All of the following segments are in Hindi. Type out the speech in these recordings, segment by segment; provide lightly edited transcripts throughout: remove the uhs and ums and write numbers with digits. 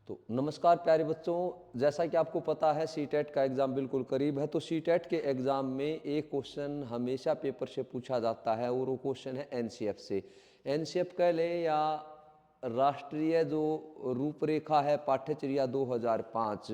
तो नमस्कार प्यारे बच्चों, जैसा कि आपको पता है सीटेट का एग्ज़ाम बिल्कुल करीब है। तो सीटेट के एग्ज़ाम में एक क्वेश्चन हमेशा पेपर से पूछा जाता है और वो क्वेश्चन है एनसीएफ से। एनसीएफ कह लें या राष्ट्रीय जो रूपरेखा है पाठ्यचर्या 2005,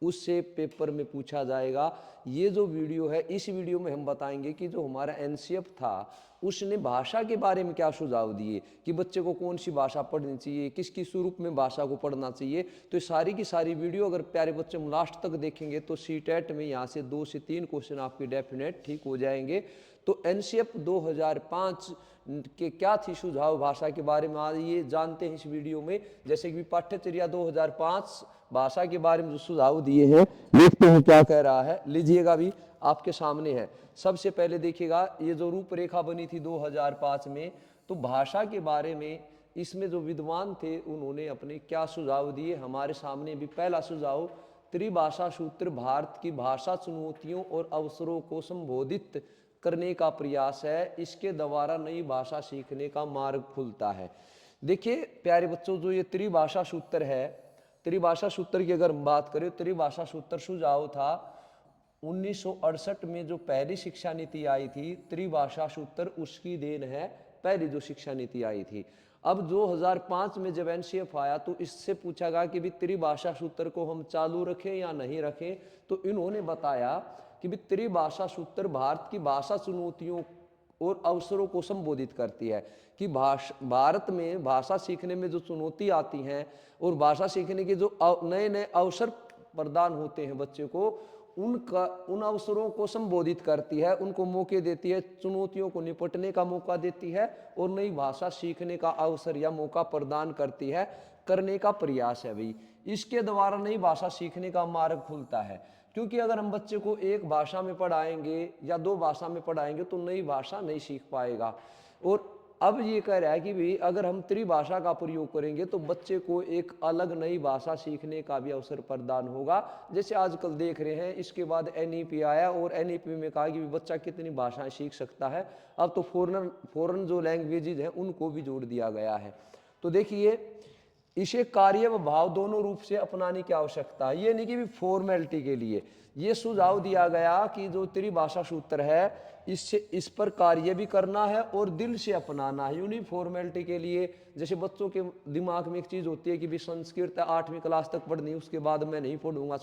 उससे पेपर में पूछा जाएगा। ये जो वीडियो है, इस वीडियो में हम बताएंगे कि जो हमारा एनसीएफ था उसने भाषा के बारे में क्या सुझाव दिए कि बच्चे को कौन सी भाषा पढ़नी चाहिए, किस किस स्वरूप में भाषा को पढ़ना चाहिए। तो ये सारी की सारी वीडियो अगर प्यारे बच्चे हम लास्ट तक देखेंगे तो सीटेट में यहाँ से 2 से 3 क्वेश्चन आपके डेफिनेट ठीक हो जाएंगे। तो एनसीएफ 2005 के क्या थी सुझाव भाषा के बारे में, आज ये जानते हैं इस वीडियो में। जैसे कि पाठ्यचर्या 2005 भाषा के बारे में जो सुझाव दिए हैं, देखते हैं क्या कह रहा है। लीजिएगा भी आपके सामने है। सबसे पहले देखिएगा, ये जो रूपरेखा बनी थी 2005 में, तो भाषा के बारे में इसमें जो विद्वान थे उन्होंने अपने क्या सुझाव दिए हमारे सामने। भी पहला सुझाव, त्रिभाषा सूत्र भारत की भाषा चुनौतियों और अवसरों को संबोधित करने का प्रयास है, इसके द्वारा नई भाषा सीखने का मार्ग खुलता है। देखिए प्यारे बच्चों, जो ये त्रिभाषा सूत्र है, त्रिभाषा सूत्र की अगर हम बात करें, त्रिभाषा सूत्र सुझाव था 1968 में जो पहली शिक्षा नीति आई थी, त्रिभाषा सूत्र उसकी देन है, पहली जो शिक्षा नीति आई थी। अब 2005 में जब एनसीएफ आया तो इससे पूछा गया कि भी त्रिभाषा सूत्र को हम चालू रखें या नहीं रखें। तो इन्होंने बताया कि भी त्रिभाषा सूत्र भारत की भाषा चुनौतियों और अवसरों को संबोधित करती है कि भारत में भाषा सीखने में जो चुनौती आती हैं और भाषा सीखने के जो नए नए अवसर प्रदान होते हैं बच्चे को, उन अवसरों को संबोधित करती है, उनको मौके देती है, चुनौतियों को निपटने का मौका देती है और नई भाषा सीखने का अवसर या मौका प्रदान करती है, करने का प्रयास है भाई। इसके द्वारा नई भाषा सीखने का मार्ग खुलता है। क्योंकि अगर हम बच्चे को एक भाषा में पढ़ाएंगे या 2 भाषा में पढ़ाएंगे तो नई भाषा नहीं सीख पाएगा। और अब ये कह रहा है कि भाई अगर हम त्रिभाषा का प्रयोग करेंगे तो बच्चे को एक अलग नई भाषा सीखने का भी अवसर प्रदान होगा। जैसे आजकल देख रहे हैं, इसके बाद एनईपी आया और एनईपी में कहा कि बच्चा कितनी भाषाएं सीख सकता है। अब तो फॉरेन जो लैंग्वेजेज हैं उनको भी जोड़ दिया गया है। तो देखिए, इसे कार्य व भाव दोनों रूप से अपनाने की आवश्यकता है। ये नहीं कि भी फॉर्मेलिटी के लिए। ये सुझाव दिया गया कि जो त्रिभाषा सूत्र है इससे इस पर कार्य भी करना है और दिल से अपनाना है, यूनी फॉर्मेलिटी के लिए। जैसे बच्चों के दिमाग में एक चीज़ होती है कि भी संस्कृत 8वीं क्लास तक पढ़नी, उसके बाद मैं नहीं पढ़ूंगा।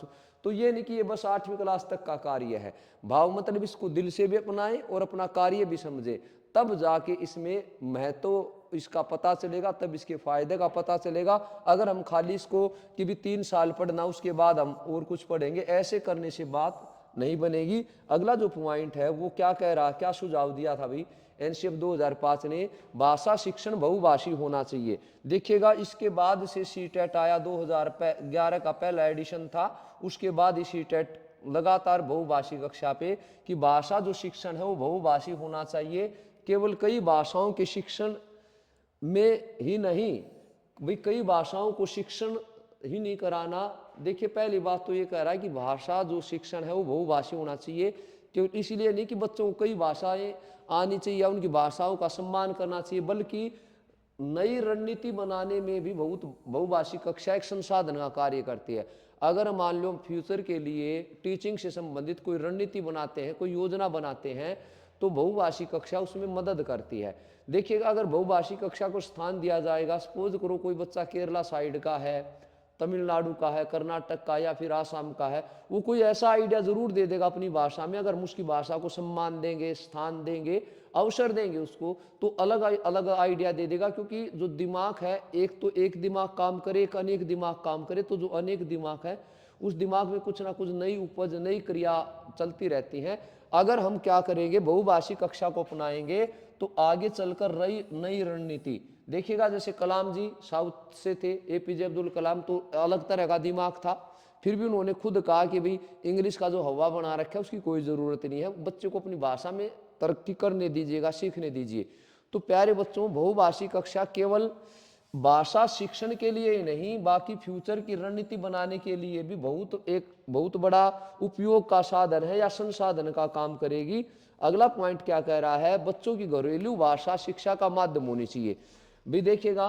तो ये नहीं कि ये बस 8वीं क्लास तक का कार्य है। भाव मतलब इसको दिल से भी अपनाएं और अपना कार्य भी समझे, तब जाके इसमें महत्व इसका पता चलेगा, तब इसके फायदे का पता चलेगा। अगर हम खाली इसको कि भी 3 साल पढ़ना उसके बाद हम और कुछ पढ़ेंगे, ऐसे करने से बात नहीं बनेगी। अगला जो पॉइंट है वो क्या कह रहा, क्या सुझाव दिया था भाई एनसीएफ 2005 ने, भाषा शिक्षण बहुभाषी होना चाहिए। देखिएगा, इसके बाद से सीटेट आया, 2011 का पहला एडिशन था, उसके बाद ही सीटेट लगातार बहुभाषी कक्षा पे कि भाषा जो शिक्षण है वो बहुभाषी होना चाहिए। केवल कई भाषाओं के शिक्षण में ही नहीं, भाई कई भाषाओं को शिक्षण ही नहीं कराना। देखिए, पहली बात तो ये कह रहा है कि भाषा जो शिक्षण है वो बहुभाषी होना चाहिए। क्योंकि इसलिए नहीं कि बच्चों को कई भाषाएं आनी चाहिए या उनकी भाषाओं का सम्मान करना चाहिए, बल्कि नई रणनीति बनाने में भी बहुत बहुभाषी कक्षा एक संसाधन का कार्य करती है। अगर मान लो फ्यूचर के लिए टीचिंग से संबंधित कोई रणनीति बनाते हैं, कोई योजना बनाते हैं, तो बहुभाषी कक्षा उसमें मदद करती है। देखिएगा, अगर बहुभाषी कक्षा को स्थान दिया जाएगा, सपोज करो कोई बच्चा केरला साइड का है, तमिलनाडु का है, कर्नाटक का या फिर आसाम का है, वो कोई ऐसा आइडिया जरूर दे देगा अपनी भाषा में। अगर हम उसकी भाषा को सम्मान देंगे, स्थान देंगे, अवसर देंगे उसको, तो अलग अलग आइडिया दे देगा। क्योंकि जो दिमाग है, एक तो एक दिमाग काम करे, एक अनेक दिमाग काम करे, तो जो अनेक दिमाग है उस दिमाग में कुछ ना कुछ नई उपज, नई क्रिया चलती रहती है। अगर हम क्या करेंगे, बहुभाषी कक्षा को अपनाएंगे तो आगे चलकर नई रणनीति। देखिएगा, जैसे कलाम जी साउथ से थे, एपीजे अब्दुल कलाम, तो अलग तरह का दिमाग था, फिर भी उन्होंने खुद कहा कि भाई इंग्लिश का जो हवा बना रखा है उसकी कोई ज़रूरत नहीं है, बच्चे को अपनी भाषा में तरक्की करने दीजिएगा, सीखने दीजिए। तो प्यारे बच्चों, बहुभाषी कक्षा केवल भाषा शिक्षण के लिए ही नहीं, बाकी फ्यूचर की रणनीति बनाने के लिए भी बहुत बड़ा उपयोग का साधन है या संसाधन का काम करेगी। अगला पॉइंट क्या कह रहा है, बच्चों की घरेलू भाषा शिक्षा का माध्यम होनी चाहिए। भी देखिएगा,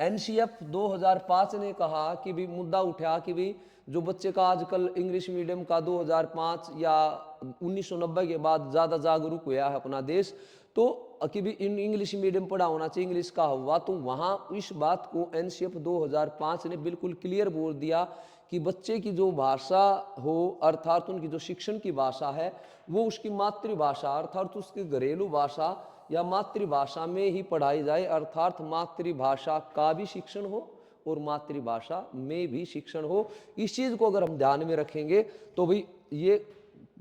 एनसीएफ 2005 ने कहा कि भी मुद्दा उठा कि भी जो बच्चे का आजकल इंग्लिश मीडियम का 2005 या 1990 के बाद ज़्यादा जागरूक हुआ है अपना देश, तो कि भी इन इंग्लिश मीडियम पढ़ा होना चाहिए, इंग्लिश का हुआ, तो वहाँ इस बात को एनसीएफ 2005 ने बिल्कुल क्लियर बोल दिया कि बच्चे की जो भाषा हो अर्थात उनकी जो शिक्षण की भाषा है वो उसकी मातृभाषा अर्थात उसकी घरेलू भाषा या मातृभाषा में ही पढ़ाई जाए, अर्थात मातृभाषा का भी शिक्षण हो और मातृभाषा में भी शिक्षण हो। इस चीज़ को अगर हम ध्यान में रखेंगे तो भाई ये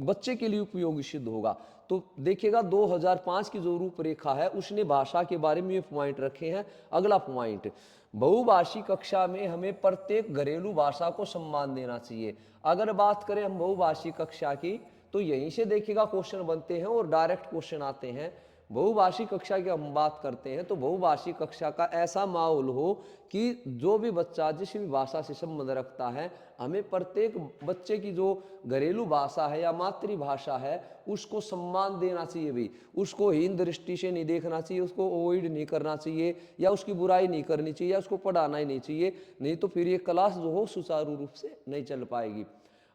बच्चे के लिए उपयोगी सिद्ध होगा। तो देखिएगा 2005 की जो रूपरेखा है उसने भाषा के बारे में ये पॉइंट रखे हैं। अगला पॉइंट, बहुभाषी कक्षा में हमें प्रत्येक घरेलू भाषा को सम्मान देना चाहिए। अगर बात करें हम बहुभाषी कक्षा की तो यहीं से देखिएगा क्वेश्चन बनते हैं और डायरेक्ट क्वेश्चन आते हैं। बहुभाषी कक्षा की हम बात करते हैं तो बहुभाषी कक्षा का ऐसा माहौल हो कि जो भी बच्चा जिस भी भाषा से संबंध रखता है, हमें प्रत्येक बच्चे की जो घरेलू भाषा है या मातृभाषा है उसको सम्मान देना चाहिए भी। उसको हीन दृष्टि से नहीं देखना चाहिए, उसको अवॉइड नहीं करना चाहिए या उसकी बुराई नहीं करनी चाहिए या उसको पढ़ाना ही नहीं चाहिए, नहीं तो फिर ये क्लास जो हो सुचारू रूप से नहीं चल पाएगी।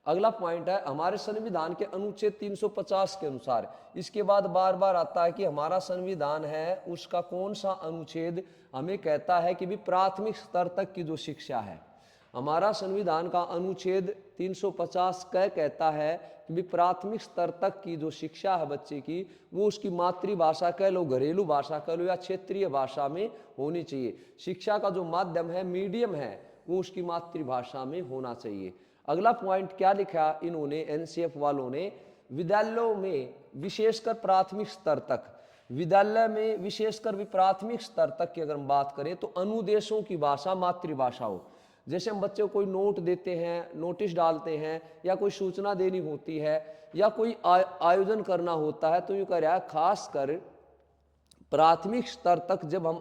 अगला पॉइंट है हमारे संविधान के अनुच्छेद 350 के अनुसार, इसके बाद बार बार आता है कि हमारा संविधान है उसका कौन सा अनुच्छेद हमें कहता है कि भी प्राथमिक स्तर तक की जो शिक्षा है। हमारा संविधान का अनुच्छेद 350 कहता है कि भी प्राथमिक स्तर तक की जो शिक्षा है बच्चे की वो उसकी मातृभाषा कह लो, घरेलू भाषा कह लो या क्षेत्रीय भाषा में होनी चाहिए। शिक्षा का जो माध्यम है, मीडियम है, वो उसकी मातृभाषा में होना चाहिए। अगला पॉइंट क्या लिखा इन्होंने एनसीएफ वालों ने, विद्यालयों में विशेषकर प्राथमिक स्तर तक, विद्यालय में विशेषकर भी प्राथमिक स्तर तक की अगर हम बात करें तो अनुदेशों की भाषा मातृभाषा हो। जैसे हम बच्चे को कोई नोट देते हैं, नोटिस डालते हैं या कोई सूचना देनी होती है या कोई आयोजन करना होता है तो यूँ कह रहा है खास कर प्राथमिक स्तर तक जब हम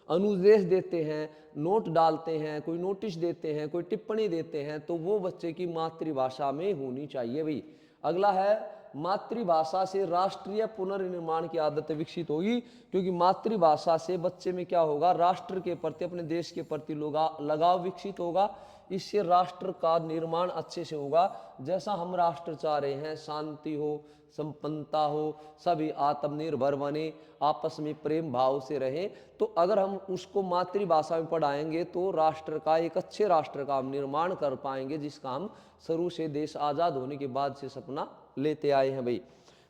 अनुदेश देते हैं, नोट डालते हैं, कोई नोटिस देते हैं, कोई टिप्पणी देते हैं तो वो बच्चे की मातृभाषा में होनी चाहिए भाई। अगला है मातृभाषा से राष्ट्रीय पुनर्निर्माण की आदत विकसित होगी, क्योंकि मातृभाषा से बच्चे में क्या होगा, राष्ट्र के प्रति, अपने देश के प्रति लगाव विकसित होगा। इससे राष्ट्र का निर्माण अच्छे से होगा। जैसा हम राष्ट्र चाह रहे हैं, शांति हो, संपन्नता हो, सभी आत्मनिर्भर बने, आपस में प्रेम भाव से रहें, तो अगर हम उसको मातृभाषा में पढ़ाएंगे तो राष्ट्र का, एक अच्छे राष्ट्र का हम निर्माण कर पाएंगे, जिसका हम शुरू से देश आज़ाद होने के बाद से सपना लेते आए हैं भाई।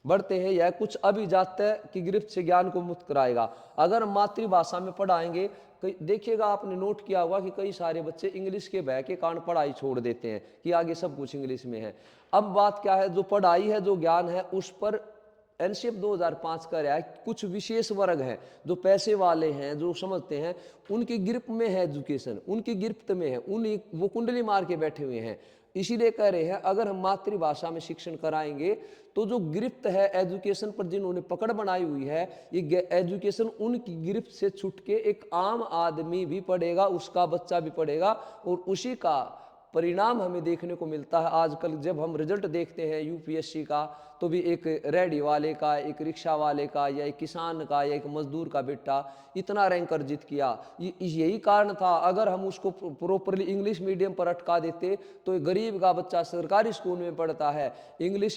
बढ़ते हैं, यह कुछ अभिजात्य की गिरफ्त से ज्ञान को मुक्त कराएगा। अगर मातृभाषा में पढ़ाएंगे, देखिएगा आपने नोट किया होगा कि कई सारे बच्चे इंग्लिश के भय के कारण पढ़ाई छोड़ देते हैं कि आगे सब कुछ इंग्लिश में है। अब बात क्या है, जो पढ़ाई है, जो ज्ञान है, उस पर एनसीएफ 2005 का रहा है कुछ विशेष वर्ग हैं जो पैसे वाले हैं, जो समझते हैं, उनकी गिरफ्त में है एजुकेशन, उनकी गिरफ्त में है, वो कुंडली मार के बैठे हुए हैं। इसीलिए कह रहे हैं अगर हम मातृभाषा में शिक्षण कराएंगे तो जो गिरफ्त है एजुकेशन पर, जिन्होंने पकड़ बनाई हुई है, ये एजुकेशन उनकी गिरफ्त से छूट के एक आम आदमी भी पढ़ेगा, उसका बच्चा भी पढ़ेगा और उसी का परिणाम हमें देखने को मिलता है। आजकल जब हम रिजल्ट देखते हैं यूपीएससी का, तो भी एक रेडी वाले का, एक रिक्शा वाले का या एक किसान का या एक मजदूर का बेटा इतना रैंक अर्जित किया, यही कारण था। अगर हम उसको प्रॉपरली इंग्लिश मीडियम पर अटका देते तो गरीब का बच्चा सरकारी स्कूल में पढ़ता है, इंग्लिश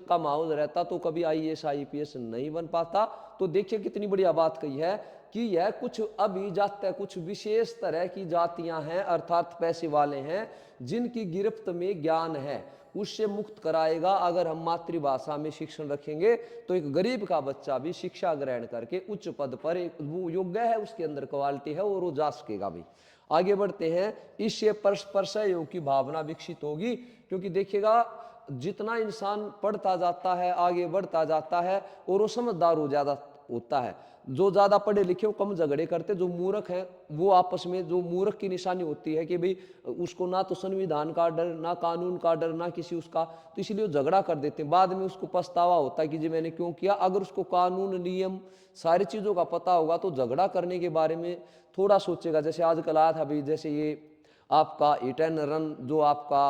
का माहौल रहता तो कभी आईएएस आईपीएस नहीं बन पाता। तो देखिए कितनी बढ़िया बात कही है कि यह कुछ अभिजात्य, कुछ विशेष तरह की जातियां हैं अर्थात पैसे वाले हैं, जिनकी गिरफ्त में ज्ञान है, उससे मुक्त कराएगा। अगर हम मातृभाषा में शिक्षण रखेंगे तो एक गरीब का बच्चा भी शिक्षा ग्रहण करके उच्च पद पर, एक वो योग्य है, उसके अंदर क्वालिटी है और वो जा सकेगा भी। आगे बढ़ते हैं, इससे परस्पर सहयोग की भावना विकसित होगी, क्योंकि देखिएगा जितना इंसान पढ़ता जाता है, आगे बढ़ता जाता है और वो समझदार हो ज्यादा होता है। जो ज्यादा पढ़े लिखे वो कम झगड़े करते, जो मूर्ख हैं वो आपस में, जो मूर्ख की निशानी होती है कि भाई उसको ना तो संविधान का डर, ना कानून का डर, ना किसी उसका, तो इसलिए वो झगड़ा कर देते हैं। बाद में उसको पछतावा होता है कि जी मैंने क्यों किया। अगर उसको कानून, नियम, सारी चीजों का पता होगा तो झगड़ा करने के बारे में थोड़ा सोचेगा। जैसे आजकल आया था अभी, जैसे ये आपका हिट एंड रन जो आपका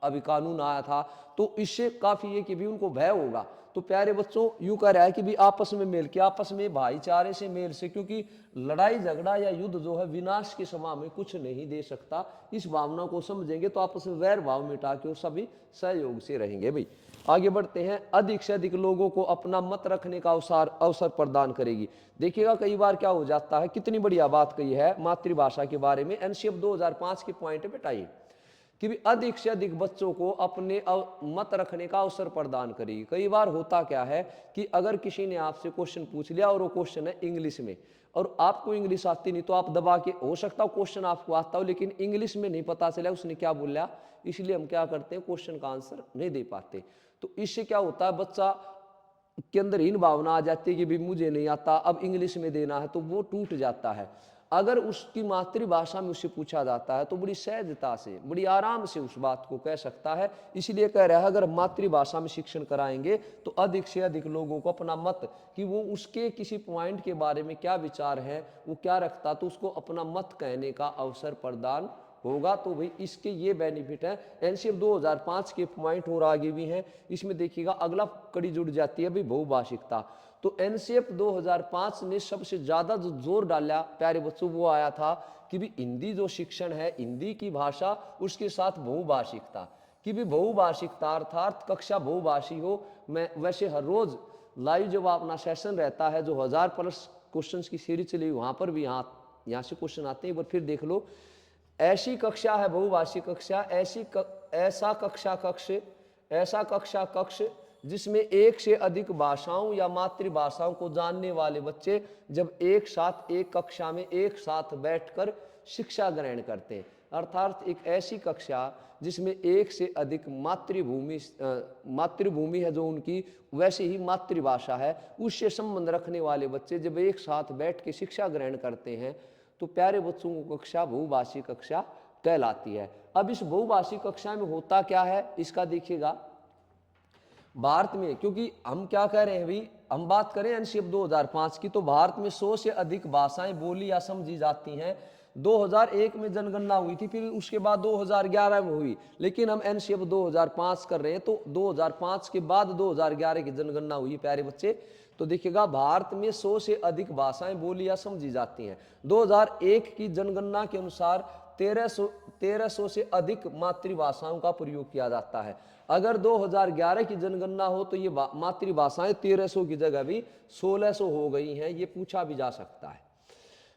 अभी कानून आया था, तो इससे काफी ये कि भी उनको भय होगा, तो प्यारे बच्चों यूं कह रहा है कि भी आपस में मेल के, आपस में भाईचारे से, मेल से, क्योंकि लड़ाई झगड़ा या युद्ध जो है विनाश के समय में कुछ नहीं दे सकता। इस भावना को समझेंगे तो आपस में वैर भाव मिटा के सभी सहयोग से रहेंगे। भाई आगे बढ़ते हैं। अधिक से अधिक लोगों को अपना मत रखने का अवसर प्रदान करेगी। देखिएगा कई बार क्या हो जाता है, कितनी बढ़िया बात कही है मातृभाषा के बारे में। एनसीएफ 2005 के पॉइंट बेटाइए कि भी अधिक से अधिक बच्चों को अपने मत रखने का अवसर प्रदान करेगी। कई बार होता क्या है कि अगर किसी ने आपसे क्वेश्चन पूछ लिया और वो क्वेश्चन है इंग्लिश में, और आपको इंग्लिश आती नहीं, तो आप दबा के, हो सकता हो क्वेश्चन आपको आता हो लेकिन इंग्लिश में नहीं पता चला उसने क्या बोला, इसलिए हम क्या करते हैं, क्वेश्चन का आंसर नहीं दे पाते। तो इससे क्या होता है, बच्चा के अंदर हीन भावना आ जाती है कि भी मुझे नहीं आता, अब इंग्लिश में देना है, तो वो टूट जाता है। अगर उसकी मातृभाषा में उससे पूछा जाता है तो बड़ी सहजता से, बड़ी आराम से उस बात को कह सकता है। इसलिए कह रहा है अगर मातृभाषा में शिक्षण कराएंगे तो अधिक से अधिक लोगों को अपना मत, कि वो उसके किसी पॉइंट के बारे में क्या विचार है, वो क्या रखता, तो उसको अपना मत कहने का अवसर प्रदान होगा। तो भाई इसके ये बेनिफिट है। एनसीएफ 2005 के पॉइंट और आगे भी हैं। इसमें देखिएगा अगला कड़ी जुड़ जाती है भाई बहुभाषिकता। तो एनसीएफ 2005 ने सबसे ज्यादा जो जोर डाला प्यारे बच्चों वो आया था कि भी हिंदी जो शिक्षण है, हिंदी की भाषा, उसके साथ बहुभाषिकता, कि भी बहुभाषिकता अर्थात कक्षा बहुभाषी हो। मैं वैसे हर रोज लाइव जब अपना सेशन रहता है, जो 1000+ क्वेश्चन की सीरीज चली, वहां पर भी यहाँ से क्वेश्चन आते हैं, एक बार फिर देख लो। ऐसी कक्षा है बहुभाषी कक्षा, ऐसा कक्षा कक्ष जिसमें एक से अधिक भाषाओं या मातृभाषाओं को जानने वाले बच्चे जब एक साथ एक कक्षा में एक साथ बैठकर शिक्षा ग्रहण करते हैं। अर्थात एक ऐसी कक्षा जिसमें एक से अधिक मातृभूमि है जो उनकी, वैसे ही मातृभाषा है, उससे संबंध रखने वाले बच्चे जब एक साथ बैठ के शिक्षा ग्रहण करते हैं तो प्यारे बच्चों को कक्षा बहुभाषी कक्षा कहलाती है। अब इस बहुभाषी कक्षा में होता क्या है इसका देखिएगा। भारत में, क्योंकि हम क्या कह रहे हैं भाई, हम बात करें एनसीएफ 2005 की, तो भारत में 100 से अधिक भाषाएं बोली या समझी जाती हैं। 2001 में जनगणना हुई थी, फिर उसके बाद 2011 में हुई, लेकिन हम एनसीएफ 2005 कर रहे हैं। तो 2005 के बाद 2011 की जनगणना हुई प्यारे बच्चे। तो देखिएगा भारत में 100 से अधिक भाषाएं बोली या समझी जाती हैं। 2001 की जनगणना के अनुसार 1300 से अधिक मातृभाषाओं का प्रयोग किया जाता है। अगर 2011 की जनगणना हो तो ये मातृभाषाएं 1300 की जगह भी 1600 हो गई हैं, ये पूछा भी जा सकता है।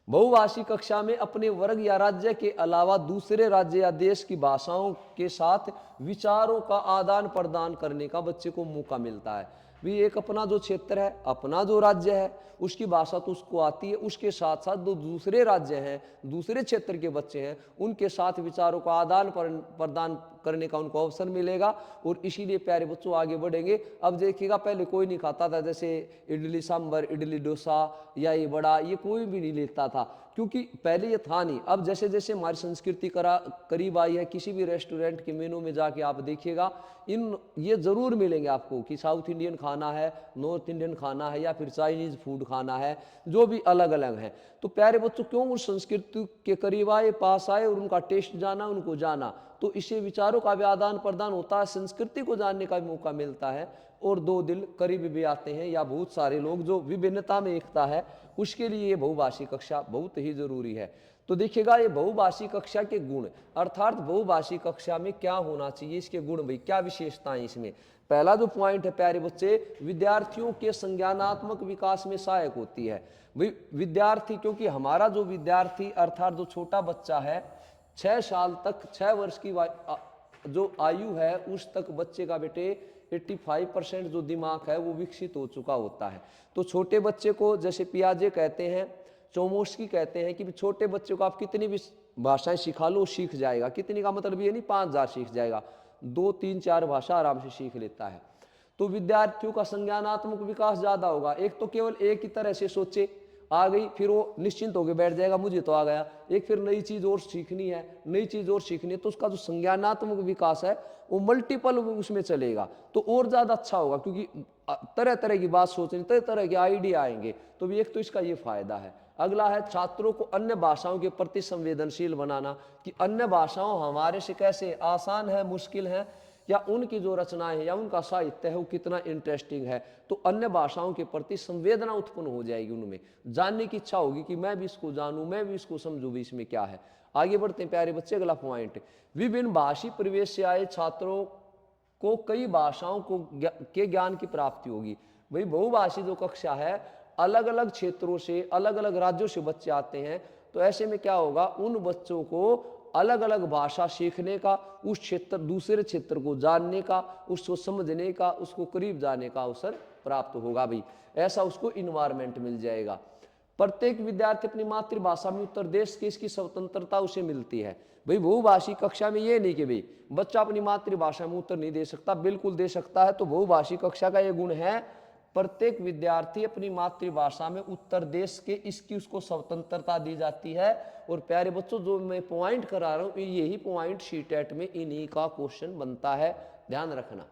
बहुभाषी कक्षा में अपने वर्ग या राज्य के अलावा दूसरे राज्य या देश की भाषाओं के साथ विचारों का आदान प्रदान करने का बच्चे को मौका मिलता है। भी एक अपना जो क्षेत्र है, अपना जो राज्य है, उसकी भाषा तो उसको आती है, उसके साथ साथ जो दूसरे राज्य हैं, दूसरे क्षेत्र के बच्चे हैं, उनके साथ विचारों का आदान प्रदान करने का उनको अवसर मिलेगा। और इसीलिए प्यारे बच्चों आगे बढ़ेंगे। अब देखिएगा पहले कोई नहीं खाता था, जैसे इडली सांभर, इडली डोसा या ये बड़ा, ये कोई भी नहीं लेता था, क्योंकि पहले ये था नहीं। अब जैसे जैसे हमारी संस्कृति करीब आई है, किसी भी रेस्टोरेंट के मेनू में जाके आप देखिएगा, ये जरूर मिलेंगे आपको कि साउथ इंडियन खाना है, नॉर्थ इंडियन खाना है, या फिर चाइनीज फूड खाना है, जो भी अलग अलग है। तो प्यारे बच्चों क्यों उस संस्कृति के करीब आए, पास आए और उनका टेस्ट जाना, उनको जाना, तो इससे विचारों का भी आदान प्रदान होता है, संस्कृति को जानने का भी मौका मिलता है, और दो दिल करीब भी आते हैं। या बहुत सारे लोग जो विभिन्नता में एकता है, उसके लिए ये बहुभाषी कक्षा बहुत ही जरूरी है। तो देखिएगा ये बहुभाषी कक्षा के गुण, अर्थात बहुभाषी कक्षा में क्या होना चाहिए, इसके गुण भाई क्या विशेषताएं इसमें। पहला जो पॉइंट है प्यारे बच्चे, विद्यार्थियों के संज्ञानात्मक विकास में सहायक होती है। भाई विद्यार्थी, क्योंकि हमारा जो विद्यार्थी अर्थात जो छोटा बच्चा है, 6 साल तक, 6 वर्ष की जो आयु है, उस तक बच्चे का बेटे 85% जो दिमाग है वो विकसित हो चुका होता है। तो छोटे बच्चे को, जैसे पियाजे कहते हैं, चोमोस्की कहते हैं कि छोटे बच्चे को आप कितनी भी भाषाएं सिखा लो सीख जाएगा। कितनी का मतलब ये नहीं 5000 सीख जाएगा, 2, 3, 4 भाषा आराम से सीख लेता है। तो विद्यार्थियों का संज्ञानात्मक विकास ज्यादा होगा। एक तो केवल एक ही तरह से सोचे, आ गई, फिर वो निश्चिंत होकर बैठ जाएगा, मुझे तो आ गया। एक फिर नई चीज और सीखनी है, नई चीज और सीखनी है, तो उसका जो संज्ञानात्मक विकास है वो मल्टीपल उसमें चलेगा, तो और ज्यादा अच्छा होगा, क्योंकि तरह तरह की बात सोचनी, तरह तरह के आइडिया आएंगे। तो भी एक तो इसका ये फायदा है। अगला है छात्रों को अन्य भाषाओं के प्रति संवेदनशील बनाना, कि अन्य भाषाओं हमारे से कैसे आसान है, मुश्किल है, या उनकी जो रचनाएं हैं या उनका साहित्य है वो कितना इंटरेस्टिंग है, तो अन्य भाषाओं के प्रति संवेदना उत्पन्न हो जाएगी, उनमें जानने की इच्छा होगी कि मैं भी इसको जानूं, मैं भी इसको समझूं भी इसमें क्या है। आगे बढ़ते हैं प्यारे बच्चे, अगला पॉइंट, विभिन्न भाषी परिवेश से आए छात्रों को कई भाषाओं के ज्ञान की प्राप्ति होगी। भाई बहुभाषी जो कक्षा है, अलग अलग क्षेत्रों से, अलग अलग राज्यों से बच्चे आते हैं, तो ऐसे में क्या होगा, उन बच्चों को अलग अलग भाषा सीखने का, उस क्षेत्र दूसरे क्षेत्र को जानने का, उसको समझने का, उसको करीब जाने का अवसर प्राप्त होगा। भाई ऐसा उसको इन्वायरमेंट मिल जाएगा। प्रत्येक विद्यार्थी अपनी मातृभाषा में उत्तर देश की इसकी स्वतंत्रता उसे मिलती है। भाई बहुभाषी कक्षा में ये नहीं कि भाई बच्चा अपनी मातृभाषा में उत्तर नहीं दे सकता, बिल्कुल दे सकता है। तो बहुभाषी कक्षा का ये गुण है, प्रत्येक विद्यार्थी अपनी मातृभाषा में उत्तर देश के इसकी उसको स्वतंत्रता दी जाती है। और प्यारे बच्चों, जो मैं पॉइंट करा रहा हूं यही पॉइंट सीटेट में इन्हीं का क्वेश्चन बनता है, ध्यान रखना।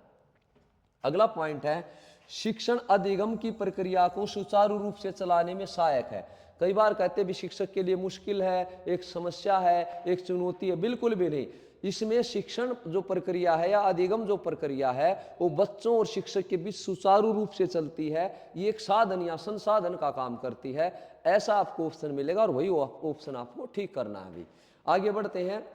अगला पॉइंट है, शिक्षण अधिगम की प्रक्रिया को सुचारू रूप से चलाने में सहायक है। कई बार कहते भी शिक्षक के लिए मुश्किल है, एक समस्या है, एक चुनौती है, बिल्कुल भी नहीं। इसमें शिक्षण जो प्रक्रिया है या अधिगम जो प्रक्रिया है वो बच्चों और शिक्षक के बीच सुचारू रूप से चलती है। ये एक साधन या संसाधन का काम करती है, ऐसा आपको ऑप्शन मिलेगा और वही ऑप्शन आपको ठीक करना है। अभी आगे बढ़ते हैं,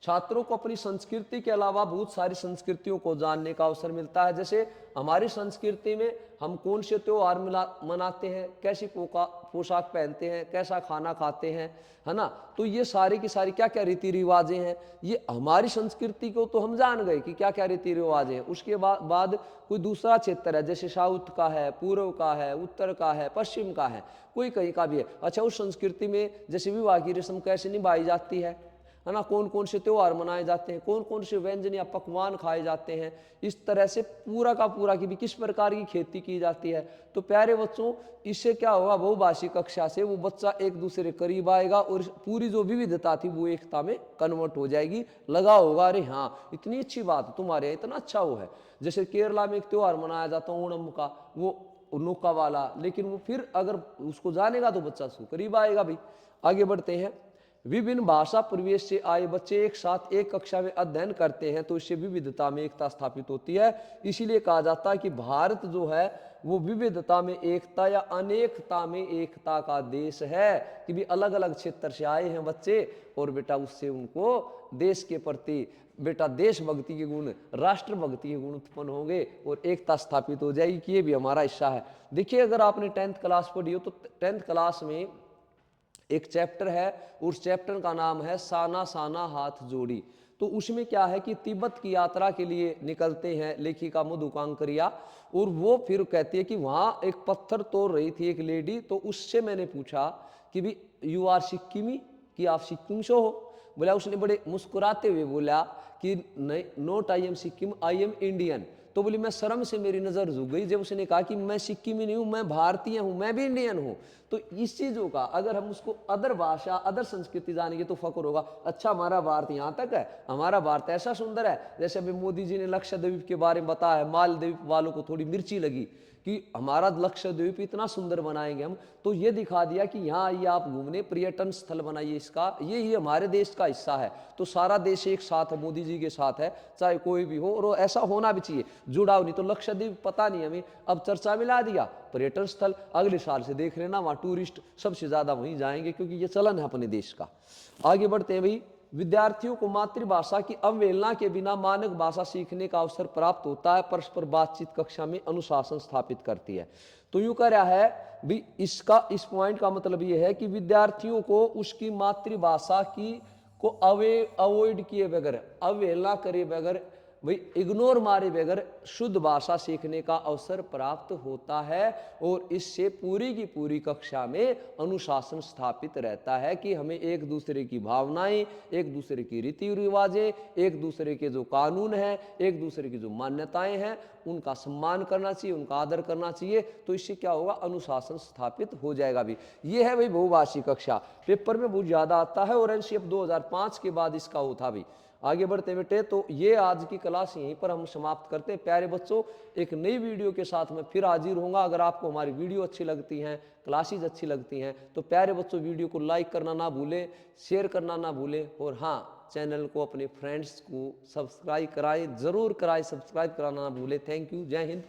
छात्रों को अपनी संस्कृति के अलावा बहुत सारी संस्कृतियों को जानने का अवसर मिलता है। जैसे हमारी संस्कृति में हम कौन से त्योहार मनाते हैं, कैसी पोशाक पहनते हैं, कैसा खाना खाते हैं, है ना। तो ये सारी की सारी क्या क्या रीति रिवाजें हैं, ये हमारी संस्कृति को तो हम जान गए कि क्या क्या रीति रिवाज हैं। उसके बाद कोई दूसरा क्षेत्र है, जैसे साउथ का है, पूर्व का है, उत्तर का है, पश्चिम का है, कोई कहीं का भी है। अच्छा, उस संस्कृति में जैसे विवाह की रस्म कैसे निभाई जाती है ना, कौन कौन से त्योहार मनाए जाते हैं, कौन कौन से व्यंजन या पकवान खाए जाते हैं, इस तरह से पूरा का पूरा की भी किस प्रकार की खेती की जाती है। तो प्यारे बच्चों, इससे क्या होगा, बहुभाषी कक्षा से वो बच्चा एक दूसरे के करीब आएगा और पूरी जो विविधता थी वो एकता में कन्वर्ट हो जाएगी। लगा होगा अरे हाँ इतनी अच्छी बात, तुम्हारे यहाँ इतना अच्छा वो है। जैसे केरला में एक त्योहार मनाया जाता है ओणम का, वो नौका वाला, लेकिन वो फिर अगर उसको जानेगा तो बच्चा उसको करीब आएगा। भाई आगे बढ़ते हैं, विभिन्न भाषा परिवेश से आए बच्चे एक साथ एक कक्षा में अध्ययन करते हैं तो इससे विविधता में एकता स्थापित होती है। इसीलिए कहा जाता है कि भारत जो है वो विविधता में एकता या अनेकता में एकता का देश है। कि भी अलग अलग क्षेत्र से आए हैं बच्चे और बेटा उससे उनको देश के प्रति बेटा देशभक्ति के गुण, राष्ट्रभक्ति के गुण उत्पन्न होंगे और एकता स्थापित हो जाएगी कि ये भी हमारा हिस्सा है। देखिए, अगर आपने 10th क्लास पढ़ी हो तो 10th क्लास में एक चैप्टर है, उस चैप्टर का नाम है साना साना हाथ जोड़ी। तो उसमें क्या है कि तिब्बत की यात्रा के लिए निकलते हैं लेखिका मधुकांकरिया, और वो फिर कहती है कि वहाँ एक पत्थर तोड़ रही थी एक लेडी। तो उससे मैंने पूछा कि भी यू आर सिक्किमी, कि आप सिक्किम से हो? बोला, उसने बड़े मुस्कुराते हुए बोला कि नहीं, note I am Sikkim, I am Indian. तो बोली, मैं शर्म से मेरी नज़र झुक गई जब उसने कहा कि मैं सिक्किमी नहीं हूँ, मैं भारतीय हूँ, मैं भी इंडियन हूँ। तो इस चीज़ों का अगर हम उसको अदर भाषा अदर संस्कृति जानेंगे तो फक्र होगा, अच्छा हमारा भारत यहाँ तक है, हमारा भारत ऐसा सुंदर है। जैसे अभी मोदी जी ने लक्षद्वीप के बारे में बताया है, मालदीव वालों को थोड़ी मिर्ची लगी कि हमारा लक्षद्वीप इतना सुंदर बनाएंगे हम। तो ये दिखा दिया कि यहाँ आइए आप घूमने, पर्यटन स्थल बनाइए इसका, ये ही हमारे देश का हिस्सा है। तो सारा देश एक साथ है, मोदी जी के साथ है, चाहे कोई भी हो, और ऐसा होना भी चाहिए, जुड़ाव। नहीं तो लक्षद्वीप पता नहीं हमें अब चर्चा में ला दिया पर्यटन स्थल, अगले साल से देख लेना वहाँ टूरिस्ट सबसे ज़्यादा वहीं जाएंगे क्योंकि ये चलन है अपने देश का। आगे बढ़ते हैं भाई, विद्यार्थियों को मातृभाषा की अवहेलना के बिना मानक भाषा सीखने का अवसर प्राप्त होता है। परस्पर बातचीत कक्षा में अनुशासन स्थापित करती है। तो यूं कह रहा है भी, इसका इस पॉइंट का मतलब ये है कि विद्यार्थियों को उसकी मातृभाषा की को अवॉइड किए बगैर, अवहेलना करे बगैर, भाई इग्नोर मारे बगैर शुद्ध भाषा सीखने का अवसर प्राप्त होता है। और इससे पूरी की पूरी कक्षा में अनुशासन स्थापित रहता है कि हमें एक दूसरे की भावनाएं, एक दूसरे की रीति रिवाजें, एक दूसरे के जो कानून हैं, एक दूसरे की जो मान्यताएं हैं, उनका सम्मान करना चाहिए, उनका आदर करना चाहिए। तो इससे क्या होगा, अनुशासन स्थापित हो जाएगा। भी ये है भाई बहुभाषी कक्षा, पेपर में बहुत ज़्यादा आता है और एनसीएफ 2005 के बाद इसका वो था। भी आगे बढ़ते बेटे, तो ये आज की क्लास यहीं पर हम समाप्त करते हैं। प्यारे बच्चों, एक नई वीडियो के साथ मैं फिर हाजिर होऊंगा। अगर आपको हमारी वीडियो अच्छी लगती हैं, क्लासेज अच्छी लगती हैं, तो प्यारे बच्चों वीडियो को लाइक करना ना भूलें, शेयर करना ना भूलें, और हाँ चैनल को अपने फ्रेंड्स को सब्सक्राइब कराएं, ज़रूर कराएं, सब्सक्राइब कराना ना भूलें। थैंक यू, जय हिंद।